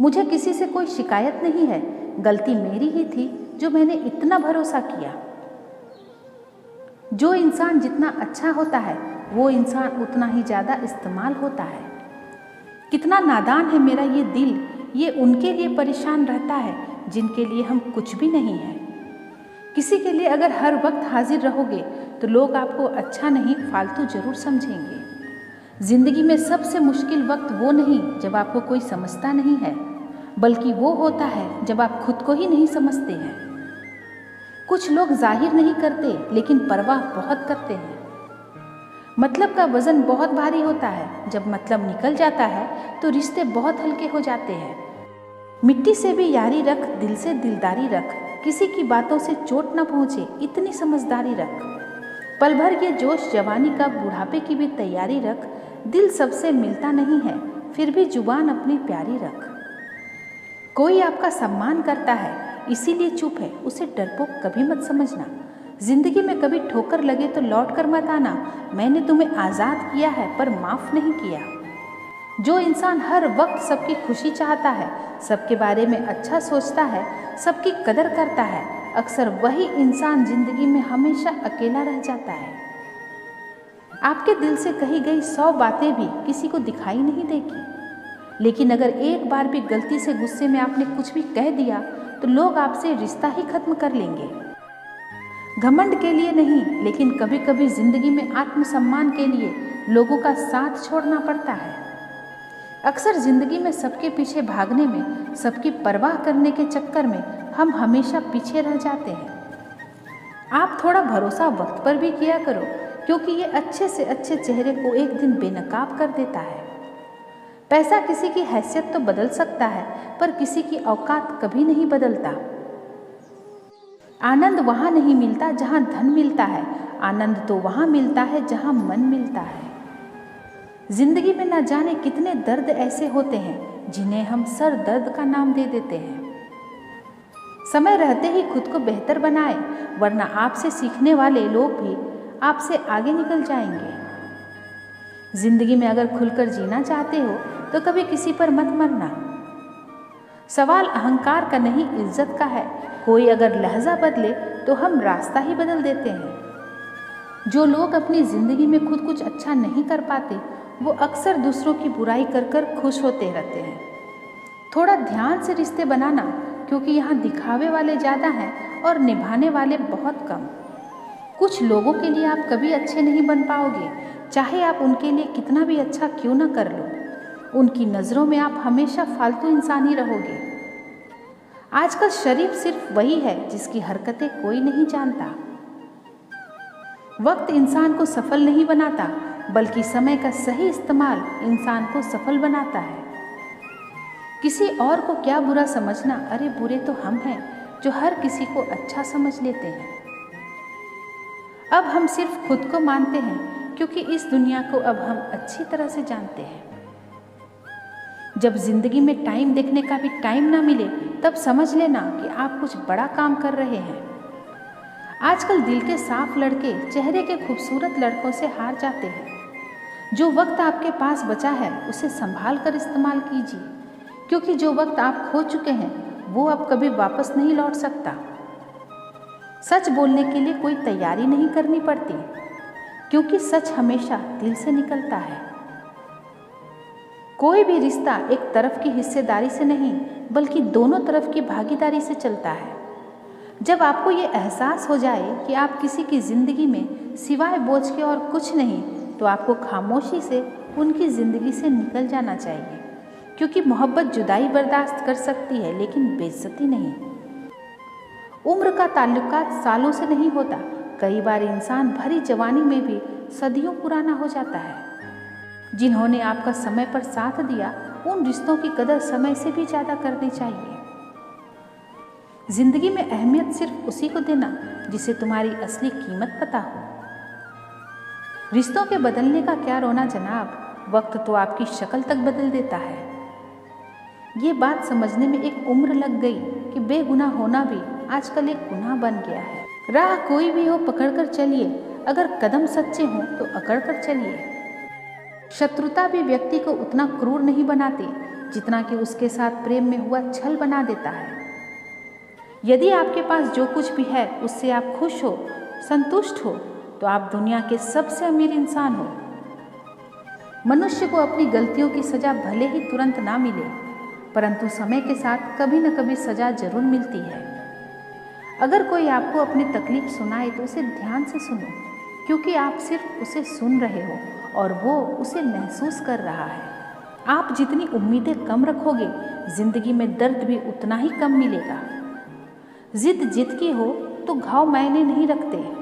मुझे किसी से कोई शिकायत नहीं है, गलती मेरी ही थी जो मैंने इतना भरोसा किया। जो इंसान जितना अच्छा होता है वो इंसान उतना ही ज़्यादा इस्तेमाल होता है। कितना नादान है मेरा ये दिल, ये उनके लिए परेशान रहता है जिनके लिए हम कुछ भी नहीं हैं। किसी के लिए अगर हर वक्त हाजिर रहोगे तो लोग आपको अच्छा नहीं फालतू जरूर समझेंगे। जिंदगी में सबसे मुश्किल वक्त वो नहीं जब आपको कोई समझता नहीं है, बल्कि वो होता है जब आप खुद को ही नहीं समझते हैं। कुछ लोग जाहिर नहीं करते लेकिन परवाह बहुत करते हैं। मतलब का वजन बहुत भारी होता है, जब मतलब निकल जाता है तो रिश्ते बहुत हल्के हो जाते हैं। मिट्टी से भी यारी रख, दिल से दिलदारी रख, किसी की बातों से चोट न पहुँचे इतनी समझदारी रख। पल भर ये जोश जवानी का, बुढ़ापे की भी तैयारी रख। दिल सबसे मिलता नहीं है फिर भी जुबान अपनी प्यारी रख। कोई आपका सम्मान करता है इसीलिए चुप है, उसे डरपोक कभी मत समझना। जिंदगी में कभी ठोकर लगे तो लौट कर मत आना। मैंने तुम्हें आज़ाद किया है पर माफ़ नहीं किया। जो इंसान हर वक्त सबकी खुशी चाहता है, सबके बारे में अच्छा सोचता है, सबकी कदर करता है, अक्सर वही इंसान जिंदगी में हमेशा अकेला रह जाता है। आपके दिल से कही गई 100 बातें भी किसी को दिखाई नहीं देगी, लेकिन अगर एक बार भी गलती से गुस्से में आपने कुछ भी कह दिया तो लोग आपसे रिश्ता ही खत्म कर लेंगे। घमंड के लिए नहीं, लेकिन कभी कभी जिंदगी में आत्मसम्मान के लिए लोगों का साथ छोड़ना पड़ता है। अक्सर जिंदगी में सबके पीछे भागने में, सबकी परवाह करने के चक्कर में हम हमेशा पीछे रह जाते हैं। आप थोड़ा भरोसा वक्त पर भी किया करो, क्योंकि ये अच्छे से अच्छे चेहरे को एक दिन बेनकाब कर देता है। पैसा किसी की हैसियत तो बदल सकता है, पर किसी की औकात कभी नहीं बदलता। आनंद वहाँ नहीं मिलता जहाँ धन मिलता है, आनंद तो वहाँ मिलता है जहाँ मन मिलता है। जिंदगी में न जाने कितने दर्द ऐसे होते हैं जिन्हें हम सर दर्द का नाम दे देते हैं। समय रहते ही खुद को बेहतर बनाएं, वरना आपसे सीखने वाले लोग भी आपसे आगे निकल जाएंगे। जिंदगी में अगर खुलकर जीना चाहते हो तो कभी किसी पर मत मरना। सवाल अहंकार का नहीं, इज्जत का है। कोई अगर लहजा बदले तो हम रास्ता ही बदल देते हैं। जो लोग अपनी जिंदगी में खुद कुछ अच्छा नहीं कर पाते वो अक्सर दूसरों की बुराई कर कर खुश होते रहते हैं। थोड़ा ध्यान से रिश्ते बनाना, क्योंकि यहाँ दिखावे वाले ज़्यादा हैं और निभाने वाले बहुत कम। कुछ लोगों के लिए आप कभी अच्छे नहीं बन पाओगे, चाहे आप उनके लिए कितना भी अच्छा क्यों ना कर लो। उनकी नज़रों में आप हमेशा फालतू इंसान ही रहोगे। आजकल शरीफ सिर्फ वही है जिसकी हरकतें कोई नहीं जानता। वक्त इंसान को सफल नहीं बनाता, बल्कि समय का सही इस्तेमाल इंसान को सफल बनाता है। किसी और को क्या बुरा समझना, अरे बुरे तो हम हैं जो हर किसी को अच्छा समझ लेते हैं। अब हम सिर्फ खुद को मानते हैं, क्योंकि इस दुनिया को अब हम अच्छी तरह से जानते हैं। जब जिंदगी में टाइम देखने का भी टाइम ना मिले, तब समझ लेना कि आप कुछ बड़ा काम कर रहे हैं। आजकल दिल के साफ लड़के चेहरे के खूबसूरत लड़कों से हार जाते हैं। जो वक्त आपके पास बचा है उसे संभाल कर इस्तेमाल कीजिए, क्योंकि जो वक्त आप खो चुके हैं वो अब कभी वापस नहीं लौट सकता। सच बोलने के लिए कोई तैयारी नहीं करनी पड़ती, क्योंकि सच हमेशा दिल से निकलता है। कोई भी रिश्ता एक तरफ की हिस्सेदारी से नहीं, बल्कि दोनों तरफ की भागीदारी से चलता है। जब आपको ये एहसास हो जाए कि आप किसी की ज़िंदगी में सिवाय बोझ के और कुछ नहीं, तो आपको खामोशी से उनकी ज़िंदगी से निकल जाना चाहिए, क्योंकि मोहब्बत जुदाई बर्दाश्त कर सकती है लेकिन बेइज्जती नहीं। उम्र का ताल्लुकात सालों से नहीं होता, कई बार इंसान भरी जवानी में भी सदियों पुराना हो जाता है। जिन्होंने आपका समय पर साथ दिया, उन रिश्तों की कदर समय से भी ज़्यादा करनी चाहिए। जिंदगी में अहमियत सिर्फ उसी को देना जिसे तुम्हारी असली कीमत पता हो। रिश्तों के बदलने का क्या रोना जनाब, वक्त तो आपकी शक्ल तक बदल देता है। ये बात समझने में एक उम्र लग गई कि बेगुनाह होना भी आजकल एक गुनाह बन गया है। राह कोई भी हो पकड़कर चलिए, अगर कदम सच्चे हों तो अकड़ कर चलिए। शत्रुता भी व्यक्ति को उतना क्रूर नहीं बनाती जितना कि उसके साथ प्रेम में हुआ छल बना देता है। यदि आपके पास जो कुछ भी है उससे आप खुश हो, संतुष्ट हो, तो आप दुनिया के सबसे अमीर इंसान हो। मनुष्य को अपनी गलतियों की सजा भले ही तुरंत ना मिले, परंतु समय के साथ कभी न कभी सजा जरूर मिलती है। अगर कोई आपको अपनी तकलीफ सुनाए तो उसे ध्यान से सुनो, क्योंकि आप सिर्फ उसे सुन रहे हो और वो उसे महसूस कर रहा है। आप जितनी उम्मीदें कम रखोगे, जिंदगी में दर्द भी उतना ही कम मिलेगा। जिद जिद की हो तो घाव मायने नहीं रखते।